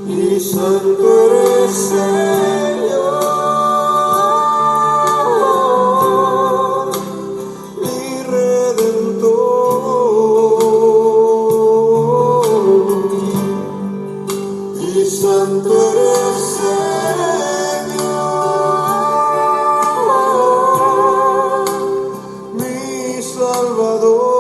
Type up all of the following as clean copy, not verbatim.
y santo eres, Señor, mi Redentor, y santo eres, Señor, mi Salvador.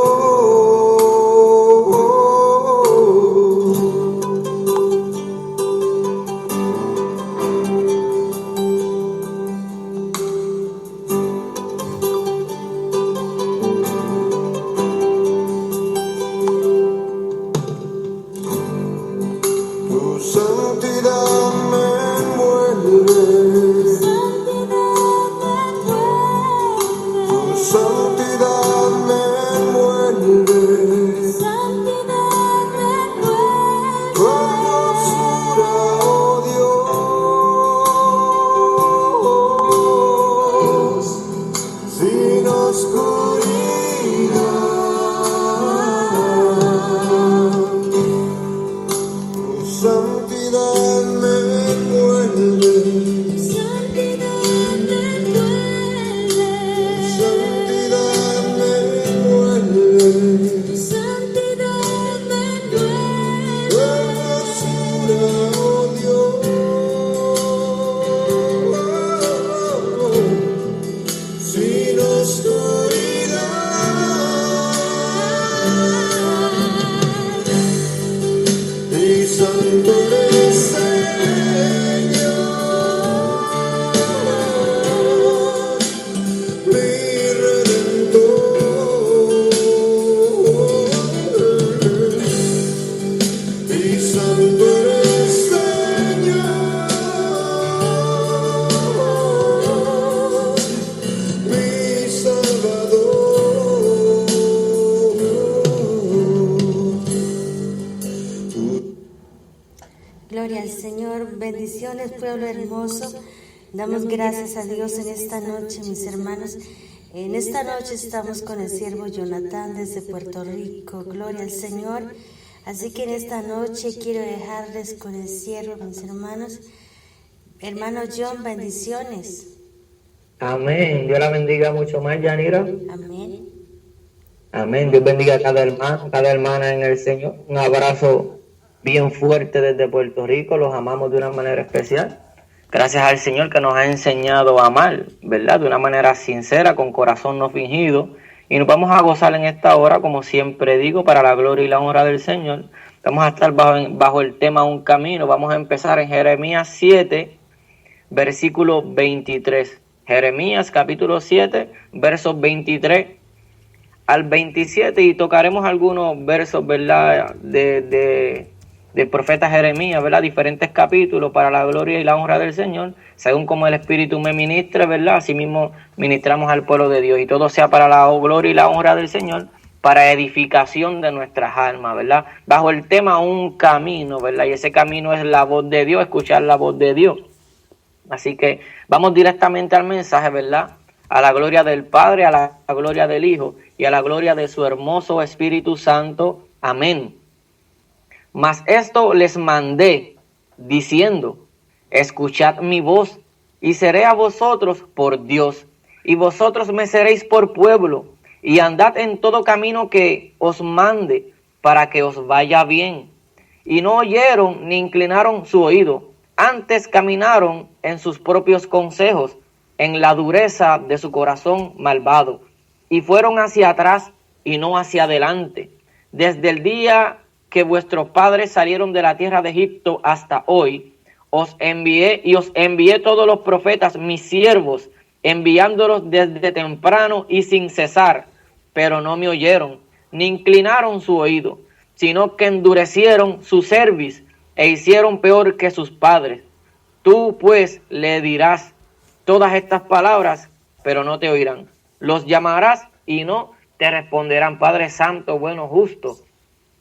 Tu santidad me envuelve, tu santidad me envuelve, tu hermosura, oh Dios, sin oscuridad. Tu santidad me envuelve, tu santidad me envuelve, tu hermosura, oh Dios, sin oscuridad. Y santo eres, Señor, mi Redentor, y santo eres, Señor, mi Salvador. Gloria al Señor, bendiciones pueblo hermoso. Damos gracias a Dios en esta noche, mis hermanos. En esta noche estamos con el siervo Jonathan desde Puerto Rico. Gloria al Señor. Así que en esta noche quiero dejarles con el siervo, mis hermanos. Hermano John, bendiciones. Amén. Dios la bendiga mucho más, Yanira. Amén. Amén. Dios bendiga a cada hermano, cada hermana en el Señor. Un abrazo bien fuerte desde Puerto Rico. Los amamos de una manera especial. Gracias al Señor que nos ha enseñado a amar, ¿verdad? De una manera sincera, con corazón no fingido. Y nos vamos a gozar en esta hora, como siempre digo, para la gloria y la honra del Señor. Vamos a estar bajo el tema Un Camino. Vamos a empezar en Jeremías 7, versículo 23. Jeremías capítulo 7, versos 23 al 27. Y tocaremos algunos versos, ¿verdad? Del profeta Jeremías, ¿verdad? Diferentes capítulos para la gloria y la honra del Señor, según como el Espíritu me ministre, ¿verdad? Así mismo ministramos al pueblo de Dios, y todo sea para la gloria y la honra del Señor, para edificación de nuestras almas, ¿verdad? Bajo el tema Un Camino, ¿verdad? Y ese camino es la voz de Dios, escuchar la voz de Dios. Así que vamos directamente al mensaje, ¿verdad? A la gloria del Padre, a la gloria del Hijo y a la gloria de su hermoso Espíritu Santo. Amén. Mas esto les mandé, diciendo, escuchad mi voz, y seré a vosotros por Dios, y vosotros me seréis por pueblo, y andad en todo camino que os mande, para que os vaya bien. Y no oyeron ni inclinaron su oído, antes caminaron en sus propios consejos, en la dureza de su corazón malvado, y fueron hacia atrás y no hacia adelante. Desde el día que vuestros padres salieron de la tierra de Egipto hasta hoy, os envié todos los profetas, mis siervos, enviándolos desde temprano y sin cesar, pero no me oyeron, ni inclinaron su oído, sino que endurecieron su cerviz e hicieron peor que sus padres. Tú pues le dirás todas estas palabras, pero no te oirán. Los llamarás y no te responderán. Padre Santo, bueno, justo,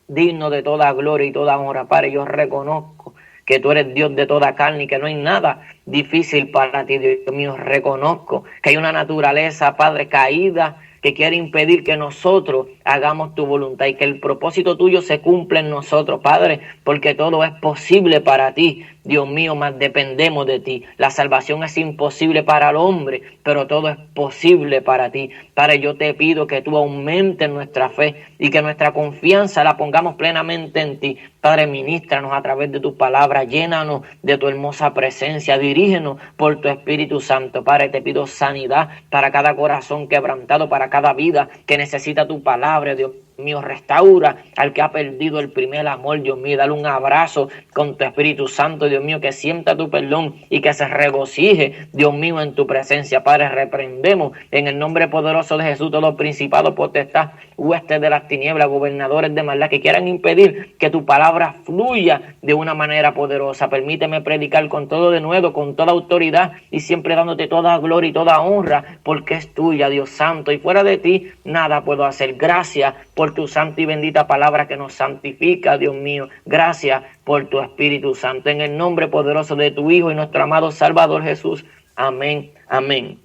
digno de toda gloria y toda honra, Padre, yo reconozco que tú eres Dios de toda carne y que no hay nada difícil para ti, Dios mío. Reconozco que hay una naturaleza, Padre, caída, que quiere impedir que nosotros hagamos tu voluntad y que el propósito tuyo se cumpla en nosotros, Padre, porque todo es posible para ti. Dios mío, más dependemos de ti. La salvación es imposible para el hombre, pero todo es posible para ti. Padre, yo te pido que tú aumentes nuestra fe y que nuestra confianza la pongamos plenamente en ti. Padre, ministranos a través de tu palabra, llénanos de tu hermosa presencia, dirígenos por tu Espíritu Santo. Padre, te pido sanidad para cada corazón quebrantado, para cada vida que necesita tu palabra, Dios mío, restaura al que ha perdido el primer amor, Dios mío, dale un abrazo con tu Espíritu Santo, Dios mío, que sienta tu perdón y que se regocije, Dios mío, en tu presencia. Padre, reprendemos en el nombre poderoso de Jesús todo principado, potestad, huestes de las tinieblas, gobernadores de maldad que quieran impedir que tu palabra fluya de una manera poderosa. Permíteme predicar con todo de nuevo, con toda autoridad y siempre dándote toda gloria y toda honra, porque es tuya, Dios Santo, y fuera de ti nada puedo hacer. Gracias por tu santa y bendita palabra que nos santifica, Dios mío. Gracias por tu Espíritu Santo. En el nombre poderoso de tu Hijo y nuestro amado Salvador Jesús. Amén, amén.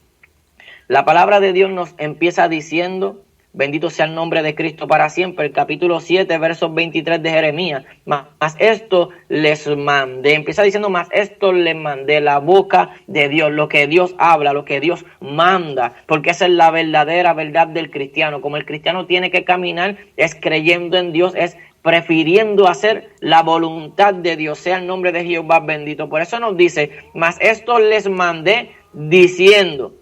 La palabra de Dios nos empieza diciendo, bendito sea el nombre de Cristo para siempre, el capítulo 7, versos 23 de Jeremías. Mas esto les mandé, empieza diciendo, mas esto les mandé, la boca de Dios, lo que Dios habla, lo que Dios manda, porque esa es la verdadera verdad del cristiano. Como el cristiano tiene que caminar, es creyendo en Dios, es prefiriendo hacer la voluntad de Dios, sea el nombre de Jehová bendito. Por eso nos dice, mas esto les mandé diciendo,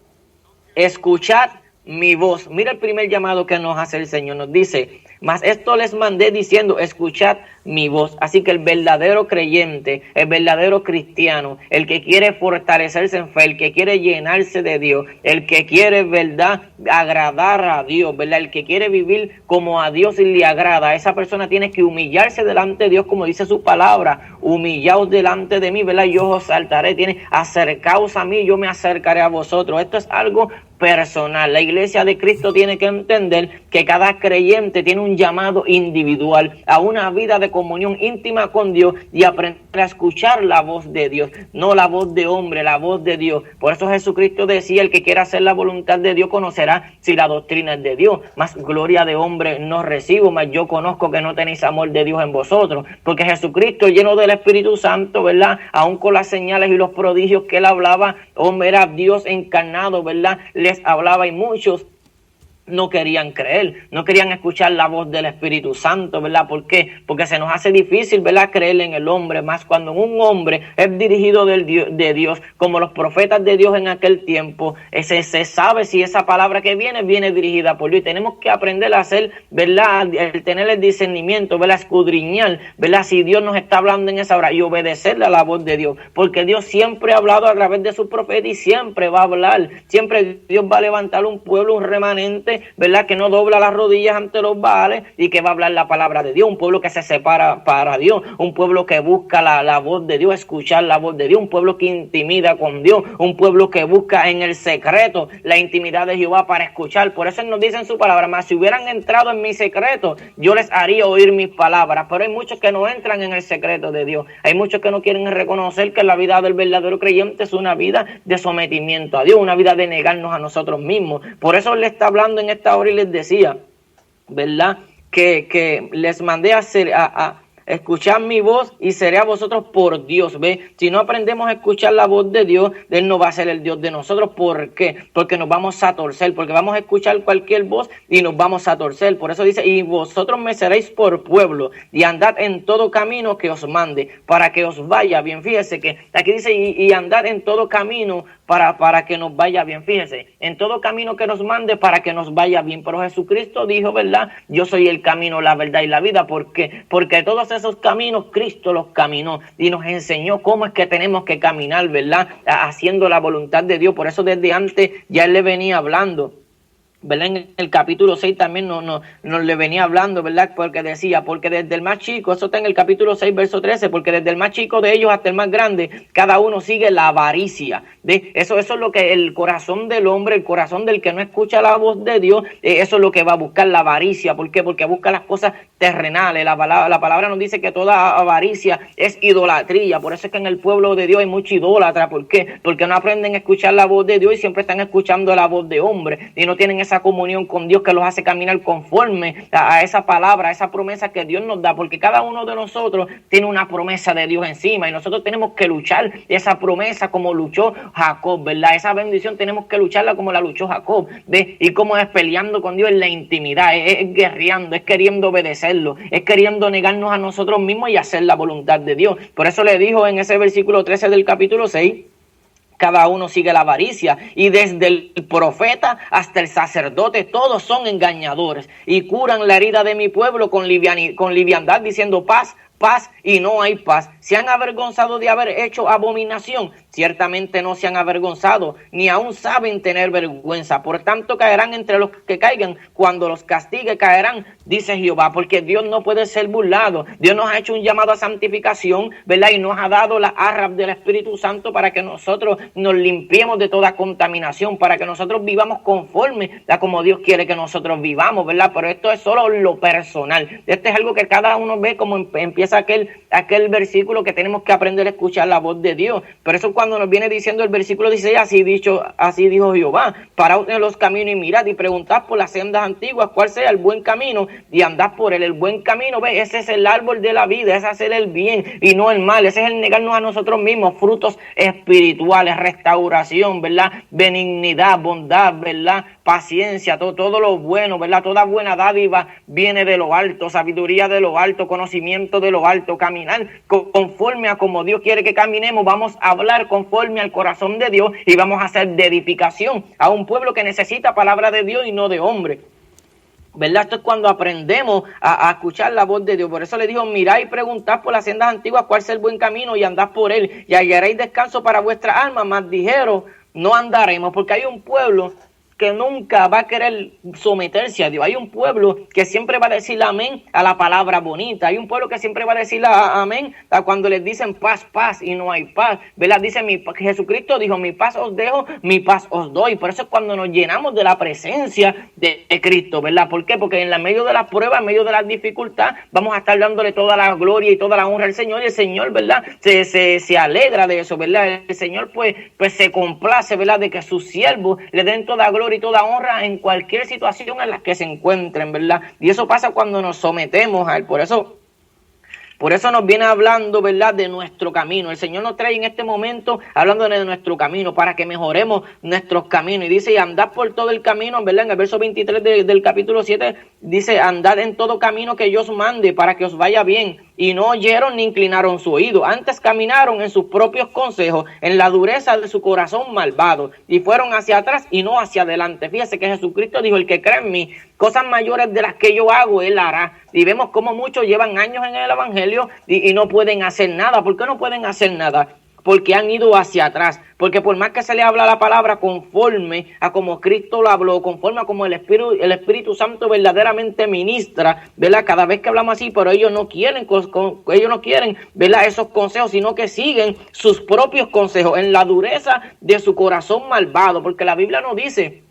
escuchad mi voz. Mira el primer llamado que nos hace el Señor, nos dice, mas esto les mandé diciendo, escuchad mi voz. Así que el verdadero creyente, el verdadero cristiano, el que quiere fortalecerse en fe, el que quiere llenarse de Dios, el que quiere, verdad, agradar a Dios, verdad, el que quiere vivir como a Dios le agrada, esa persona tiene que humillarse delante de Dios, como dice su palabra, humillaos delante de mí, verdad, yo os saltaré, tiene, acercaos a mí, yo me acercaré a vosotros. Esto es algo personal. La iglesia de Cristo tiene que entender que cada creyente tiene un llamado individual a una vida de comunión íntima con Dios y aprender a escuchar la voz de Dios, no la voz de hombre, la voz de Dios. Por eso Jesucristo decía, el que quiera hacer la voluntad de Dios conocerá si la doctrina es de Dios. Más gloria de hombre no recibo, más yo conozco que no tenéis amor de Dios en vosotros. Porque Jesucristo, lleno del Espíritu Santo, ¿verdad? Aún con las señales y los prodigios que él hablaba, hombre, era Dios encarnado, ¿verdad? Les hablaba y muchos no querían creer, no querían escuchar la voz del Espíritu Santo, ¿verdad? ¿Por qué? Porque se nos hace difícil, ¿verdad?, creer en el hombre, más cuando un hombre es dirigido de Dios, como los profetas de Dios en aquel tiempo, se sabe si esa palabra que viene dirigida por Dios. Y tenemos que aprender a hacer, ¿verdad?, el tener el discernimiento, ¿verdad?, escudriñar, ¿verdad?, si Dios nos está hablando en esa hora y obedecerle a la voz de Dios, porque Dios siempre ha hablado a través de sus profetas y siempre va a hablar, siempre Dios va a levantar un pueblo, un remanente, ¿verdad?, que no dobla las rodillas ante los baales y que va a hablar la palabra de Dios, un pueblo que se separa para Dios, un pueblo que busca la voz de Dios, escuchar la voz de Dios, un pueblo que intimida con Dios, un pueblo que busca en el secreto la intimidad de Jehová para escuchar. Por eso Él nos dice en su palabra, mas si hubieran entrado en mi secreto, yo les haría oír mis palabras. Pero hay muchos que no entran en el secreto de Dios, hay muchos que no quieren reconocer que la vida del verdadero creyente es una vida de sometimiento a Dios, una vida de negarnos a nosotros mismos. Por eso Él le está hablando en esta hora y les decía, ¿verdad?, que les mandé a escuchad mi voz y seré a vosotros por Dios. ¿Ve? Si no aprendemos a escuchar la voz de Dios, Él no va a ser el Dios de nosotros. ¿Por qué? Porque nos vamos a torcer, porque vamos a escuchar cualquier voz y nos vamos a torcer. Por eso dice, y vosotros me seréis por pueblo y andad en todo camino que os mande, para que os vaya bien. Fíjese que aquí dice, y andad en todo camino para que nos vaya bien. Fíjese, en todo camino que nos mande para que nos vaya bien. Pero Jesucristo dijo, ¿verdad?, yo soy el camino, la verdad y la vida. ¿Por qué? Porque todos esos caminos Cristo los caminó y nos enseñó cómo es que tenemos que caminar, ¿verdad?, haciendo la voluntad de Dios. Por eso desde antes ya Él le venía hablando, ¿verdad? En el capítulo 6 también nos le venía hablando, ¿verdad? Porque decía, porque desde el más chico, eso está en el capítulo 6, verso 13, porque desde el más chico de ellos hasta el más grande, cada uno sigue la avaricia. Eso es lo que el corazón del hombre, el corazón del que no escucha la voz de Dios, eso es lo que va a buscar, la avaricia. ¿Por qué? Porque busca las cosas terrenales. La palabra nos dice que toda avaricia es idolatría. Por eso es que en el pueblo de Dios hay mucha idólatra. ¿Por qué? Porque no aprenden a escuchar la voz de Dios y siempre están escuchando la voz de hombre y no tienen esa comunión con Dios que los hace caminar conforme a esa palabra, a esa promesa que Dios nos da, porque cada uno de nosotros tiene una promesa de Dios encima y nosotros tenemos que luchar esa promesa como luchó Jacob, ¿verdad? Esa bendición tenemos que lucharla como la luchó Jacob, ¿ves? Y como es peleando con Dios en la intimidad, es guerreando, es queriendo obedecerlo, es queriendo negarnos a nosotros mismos y hacer la voluntad de Dios. Por eso le dijo en ese versículo 13 del capítulo 6, cada uno sigue la avaricia, y desde el profeta hasta el sacerdote todos son engañadores y curan la herida de mi pueblo con liviandad, diciendo paz, paz, y no hay paz. Se han avergonzado de haber hecho abominación, ciertamente no se han avergonzado, ni aún saben tener vergüenza. Por tanto caerán entre los que caigan, cuando los castigue caerán, dice Jehová, porque Dios no puede ser burlado. Dios nos ha hecho un llamado a santificación, ¿verdad? Y nos ha dado la arras del Espíritu Santo para que nosotros nos limpiemos de toda contaminación, para que nosotros vivamos conforme a como Dios quiere que nosotros vivamos, ¿verdad? Pero esto es solo lo personal. Esto es algo que cada uno ve como empieza aquel versículo, que tenemos que aprender a escuchar la voz de Dios. Por eso cuando nos viene diciendo el versículo 16, así dijo Jehová, paraos en los caminos y mirad y preguntad por las sendas antiguas cuál sea el buen camino y andad por él. El buen camino, ve, ese es el árbol de la vida, es hacer el bien y no el mal, ese es el negarnos a nosotros mismos, frutos espirituales, restauración, ¿verdad? Benignidad, bondad, ¿verdad? Paciencia, todo lo bueno, ¿verdad? Toda buena dádiva viene de lo alto, sabiduría de lo alto, conocimiento de lo alto, caminar conforme a como Dios quiere que caminemos. Vamos a hablar conforme al corazón de Dios y vamos a hacer de edificación a un pueblo que necesita palabra de Dios y no de hombre, ¿verdad? Esto es cuando aprendemos a escuchar la voz de Dios. Por eso le dijo, mirad y preguntad por las sendas antiguas cuál es el buen camino y andad por él y hallaréis descanso para vuestra alma. Mas dijeron, no andaremos, porque hay un pueblo que nunca va a querer someterse a Dios. Hay un pueblo que siempre va a decir amén a la palabra bonita. Hay un pueblo que siempre va a decir amén a cuando les dicen paz, paz, y no hay paz, ¿verdad? Dice, Jesucristo dijo, mi paz os dejo, mi paz os doy. Por eso es cuando nos llenamos de la presencia de Cristo, ¿verdad? ¿Por qué? Porque en medio de las pruebas, en medio de las dificultades, vamos a estar dándole toda la gloria y toda la honra al Señor, y el Señor, ¿verdad? Se alegra de eso, ¿verdad? El Señor pues se complace, ¿verdad? De que sus siervos le den toda gloria y toda honra en cualquier situación en la que se encuentren, ¿verdad? Y eso pasa cuando nos sometemos a Él. Por eso nos viene hablando, ¿verdad?, de nuestro camino. El Señor nos trae en este momento hablando de nuestro camino para que mejoremos nuestros caminos. Y dice, y andad por todo el camino, ¿verdad? En el verso 23 del capítulo 7 dice, andad en todo camino que yo os mande para que os vaya bien. Y no oyeron ni inclinaron su oído. Antes caminaron en sus propios consejos, en la dureza de su corazón malvado. Y fueron hacia atrás y no hacia adelante. Fíjese que Jesucristo dijo, el que cree en mí, cosas mayores de las que yo hago, Él hará. Y vemos cómo muchos llevan años en el Evangelio y no pueden hacer nada. ¿Por qué no pueden hacer nada? Porque han ido hacia atrás, porque por más que se le habla la palabra conforme a como Cristo lo habló, conforme a como el Espíritu Santo verdaderamente ministra, ¿verdad? Cada vez que hablamos así, pero ellos no quieren, ¿verdad?, esos consejos, sino que siguen sus propios consejos en la dureza de su corazón malvado, porque la Biblia nos dice,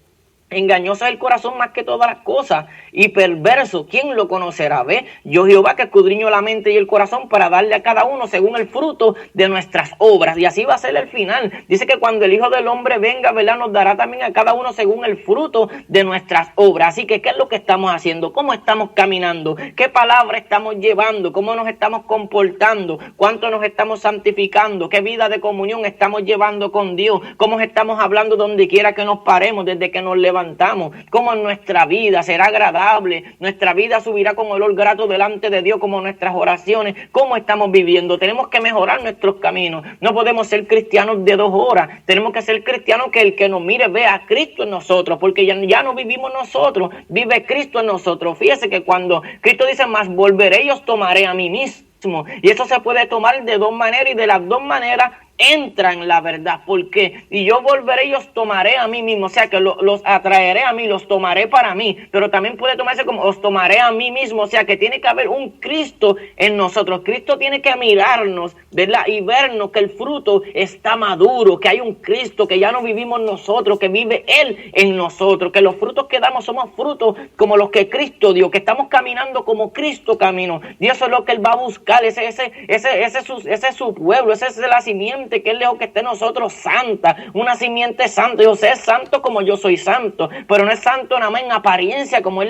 engañoso es el corazón más que todas las cosas y perverso, ¿quién lo conocerá? ¿Ve? Yo Jehová que escudriño la mente y el corazón para darle a cada uno según el fruto de nuestras obras. Y así va a ser el final. Dice que cuando el Hijo del Hombre venga, ¿verdad?, nos dará también a cada uno según el fruto de nuestras obras. Así que, ¿qué es lo que estamos haciendo? ¿Cómo estamos caminando? ¿Qué palabra estamos llevando? ¿Cómo nos estamos comportando? ¿Cuánto nos estamos santificando? ¿Qué vida de comunión estamos llevando con Dios? ¿Cómo estamos hablando donde quiera que nos paremos, desde que nos levantamos? Cómo nuestra vida será agradable, nuestra vida subirá con olor grato delante de Dios, como nuestras oraciones, cómo estamos viviendo. Tenemos que mejorar nuestros caminos. No podemos ser cristianos de 2 horas. Tenemos que ser cristianos que el que nos mire vea a Cristo en nosotros, porque ya no vivimos nosotros, vive Cristo en nosotros. Fíjese que cuando Cristo dice, más volveré y os tomaré a mí mismo, y eso se puede tomar de 2 maneras, y de las 2 maneras entra en la verdad. ¿Por qué? Y yo volveré y os tomaré a mí mismo, o sea que los atraeré a mí, los tomaré para mí, pero también puede tomarse como os tomaré a mí mismo, o sea que tiene que haber un Cristo en nosotros. Cristo tiene que mirarnos, ¿verdad?, y vernos que el fruto está maduro, que hay un Cristo, que ya no vivimos nosotros, que vive Él en nosotros, que los frutos que damos somos frutos como los que Cristo dio, que estamos caminando como Cristo caminó. Y eso es lo que Él va a buscar, ese es su pueblo, ese es el nacimiento simiente que Él dejó que esté en nosotros santa, una simiente santa. Dios es santo como yo soy santo, pero no es santo nada más en apariencia, como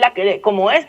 es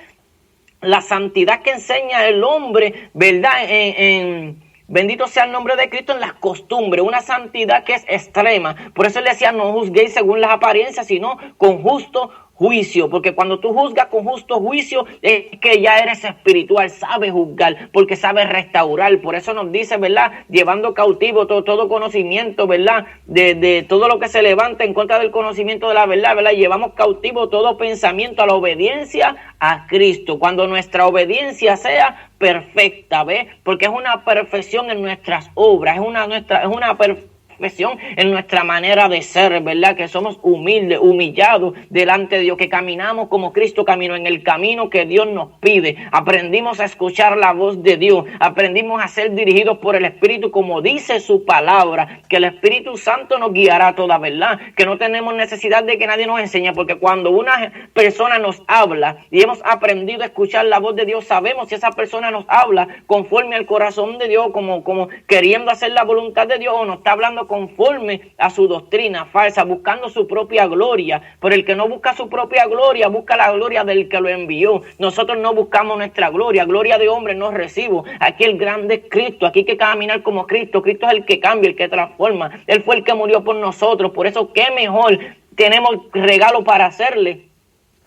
la santidad que enseña el hombre, ¿verdad? Bendito sea el nombre de Cristo en las costumbres, una santidad que es extrema. Por eso Él decía, no juzguéis según las apariencias, sino con justo juicio, porque cuando tú juzgas con justo juicio es que ya eres espiritual, sabes juzgar, porque sabes restaurar. Por eso nos dice, ¿verdad? Llevando cautivo todo conocimiento, ¿verdad? De todo lo que se levanta en contra del conocimiento de la verdad, ¿verdad? Llevamos cautivo todo pensamiento a la obediencia a Cristo, cuando nuestra obediencia sea perfecta, ¿ves? Porque es una perfección en nuestras obras, es una perfección en nuestra manera de ser, ¿verdad? Que somos humildes, humillados delante de Dios, que caminamos como Cristo caminó, en el camino que Dios nos pide. Aprendimos a escuchar la voz de Dios, aprendimos a ser dirigidos por el Espíritu, como dice su palabra, que el Espíritu Santo nos guiará a toda verdad, que no tenemos necesidad de que nadie nos enseñe, porque cuando una persona nos habla y hemos aprendido a escuchar la voz de Dios, sabemos si esa persona nos habla conforme al corazón de Dios, como queriendo hacer la voluntad de Dios, o nos está hablando conforme a su doctrina falsa, buscando su propia gloria. Pero el que no busca su propia gloria, busca la gloria del que lo envió. Nosotros no buscamos nuestra gloria de hombre no recibo. Aquí el grande es Cristo, aquí hay que caminar como Cristo. Cristo es el que cambia, el que transforma. Él fue el que murió por nosotros. Por eso, qué mejor tenemos regalo para hacerle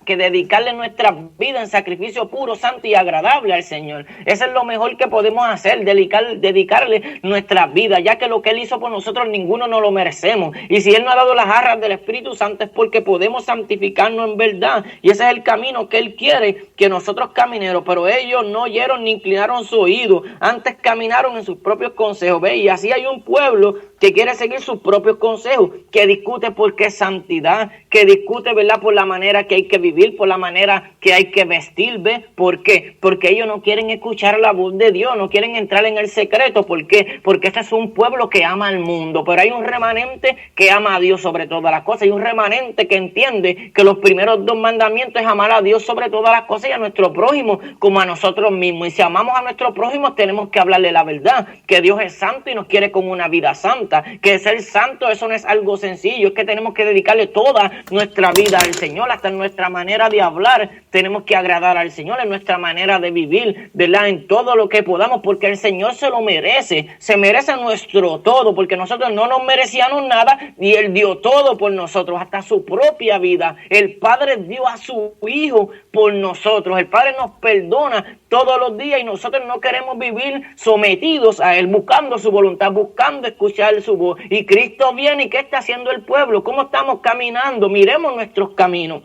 que dedicarle nuestra vida en sacrificio puro, santo y agradable al Señor. Eso es lo mejor que podemos hacer, dedicarle nuestra vida, ya que lo que Él hizo por nosotros ninguno nos lo merecemos. Y si Él nos ha dado las arras del Espíritu Santo es porque podemos santificarnos en verdad. Y ese es el camino que Él quiere que nosotros caminemos. Pero ellos no oyeron ni inclinaron su oído, antes caminaron en sus propios consejos. ¿Ve? Y así hay un pueblo que quiere seguir sus propios consejos, que discute por qué santidad, que discute, ¿verdad?, por la manera que hay que vivir, por la manera que hay que vestir. ¿Ve? ¿Por qué? Porque ellos no quieren escuchar la voz de Dios, no quieren entrar en el secreto. ¿Por qué? Porque este es un pueblo que ama al mundo, pero hay un remanente que ama a Dios sobre todas las cosas. Hay un remanente que entiende que los primeros 2 mandamientos es amar a Dios sobre todas las cosas y a nuestro prójimo como a nosotros mismos. Y si amamos a nuestro prójimo, tenemos que hablarle la verdad, que Dios es santo y nos quiere con una vida santa. Que ser santo, eso no es algo sencillo, es que tenemos que dedicarle toda nuestra vida al Señor, hasta en nuestra manera de hablar tenemos que agradar al Señor, en nuestra manera de vivir, ¿verdad?, en todo lo que podamos, porque el Señor se lo merece, se merece nuestro todo, porque nosotros no nos merecíamos nada y Él dio todo por nosotros, hasta su propia vida. El Padre dio a su Hijo por nosotros, el Padre nos perdona todos los días y nosotros no queremos vivir sometidos a Él, buscando su voluntad, buscando escuchar su voz. Y Cristo viene, ¿y qué está haciendo el pueblo? ¿Cómo estamos caminando? Miremos nuestros caminos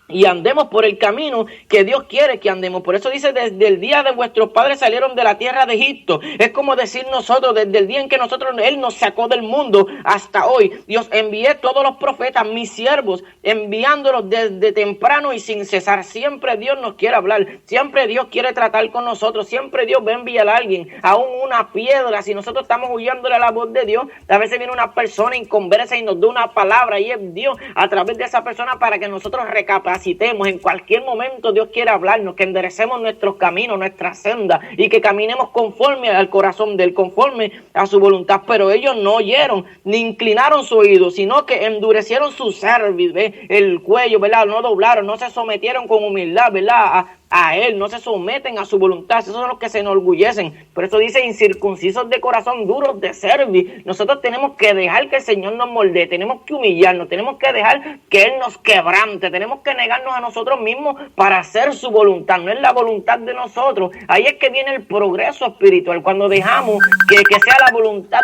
y andemos por el camino que Dios quiere que andemos. Por eso dice, desde el día de vuestros padres salieron de la tierra de Egipto. Es como decir nosotros, desde el día en que Él nos sacó del mundo hasta hoy. Dios, envié todos los profetas, mis siervos, enviándolos desde temprano y sin cesar. Siempre Dios nos quiere hablar, siempre Dios quiere tratar con nosotros, siempre Dios va a enviar a alguien, aún una piedra. Si nosotros estamos huyéndole a la voz de Dios, a veces viene una persona inconversa y nos da una palabra, y es Dios a través de esa persona para que nosotros recapacitemos. En cualquier momento Dios quiere hablarnos, que enderecemos nuestros caminos, nuestra senda, y que caminemos conforme al corazón de Él, conforme a su voluntad. Pero ellos no oyeron ni inclinaron su oído, sino que endurecieron su cerviz, ¿ve?, el cuello, ¿verdad?, no doblaron, no se sometieron con humildad, ¿verdad?, a Él, no se someten a su voluntad. Esos son los que se enorgullecen. Por eso dice, incircuncisos de corazón, duros de cerviz. Nosotros tenemos que dejar que el Señor nos moldee, tenemos que humillarnos, tenemos que dejar que Él nos quebrante, tenemos que negarnos a nosotros mismos para hacer su voluntad, no es la voluntad de nosotros. Ahí es que viene el progreso espiritual, cuando dejamos que sea la voluntad